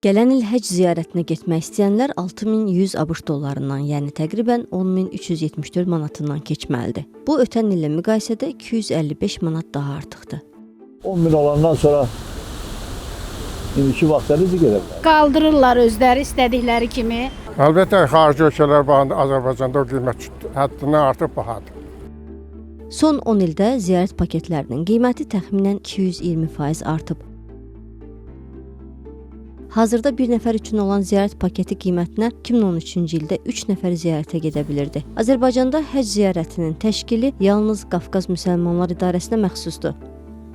Gələn il həcc ziyarətinə getmək istəyənlər 6100 ABŞ dollarından, yəni təqribən 10374 manatından keçməlidir. Bu, ötən illə müqayisədə 255 manat daha artıqdır. 10 min olandan sonra indiki vaxtda necə gedərlər? Qaldırırlar özləri istədikləri kimi. Əlbəttə, xarici ölkələr bağında Azərbaycanda o qiymət həddindən artıq bahadır. Son 10 ildə ziyarət paketlərinin qiyməti təxminən 220% artıb. Hazırda bir nəfər üçün olan ziyarət paketi qiymətinə 2013-cü ildə 3 nəfər ziyarətə gedə bilirdi. Azərbaycanda həcc ziyarətinin təşkili yalnız Qafqaz Müsəlmanlar İdarəsinə məxsusdur.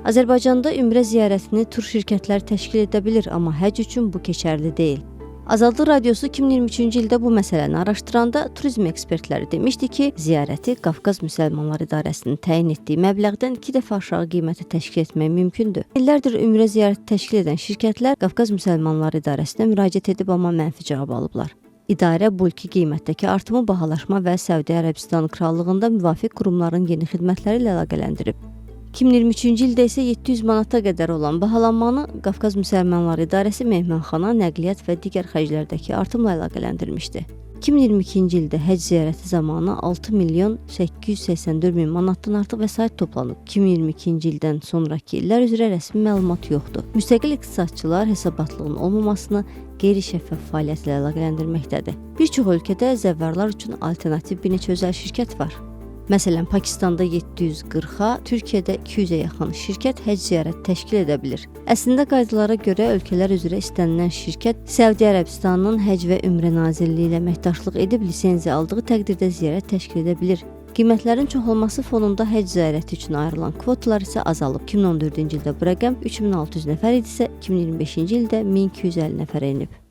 Azərbaycanda ümrə ziyarətini tur şirkətləri təşkil edə bilir, amma həcc üçün bu keçərli deyil. Azadlıq Radiosu 2023-cü ildə bu məsələni araşdıranda turizm ekspertləri demişdi ki, ziyarəti Qafqaz Müsəlmanlar İdarəsinin təyin etdiyi məbləğdən 2 dəfə aşağı qiyməti təşkil etmək mümkündür. İllərdir ümrə ziyarəti təşkil edən şirkətlər Qafqaz Müsəlmanlar İdarəsinə müraciət edib, amma mənfi cavab alıblar. İdarə bu ilki qiymətdəki artımı Bahalaşma və Səudiyyə Ərəbistan Krallığında müvafiq qurumların yeni xidmətləri ilə əlaqələndirib. 2023-cü ildə isə 700 manata qədər olan bahalanmanı Qafqaz Müsəlmanlar İdarəsi mehmanxana, nəqliyyat və digər xərclərdəki artımla əlaqələndirmişdi. 2022-ci ildə həcc ziyarəti zamanı 6 milyon 884 min manatdan artıq vəsait toplanıb. 2022-ci ildən sonraki illər üzrə rəsmi məlumat yoxdur. Müstəqil iqtisadçılar hesabatlığın olmamasını qeyri-şəffaf fəaliyyətlə əlaqələndirməkdədir. Bir çox ölkədə zəvvarlar üçün alternativ bir neçə özəl şirkət var. Məsələn, Pakistanda 740-a, Türkiyədə 200-ə yaxın şirkət həcc ziyarəti təşkil edə bilir. Əslində qaydalara görə ölkələr üzrə istənilən şirkət Səudiyyə Ərəbistanının Həcc və Ümrə Nazirliyi ilə əməkdaşlıq edib lisenziya aldığı təqdirdə ziyarət təşkil edə bilir. Qiymətlərin çoxalması fonunda həcc ziyarəti üçün ayrılan kvotalar isə azalıb. 2014-cü ildə bu rəqəm 3600 nəfər idisə, 2025-ci ildə 1250 nəfərə enib.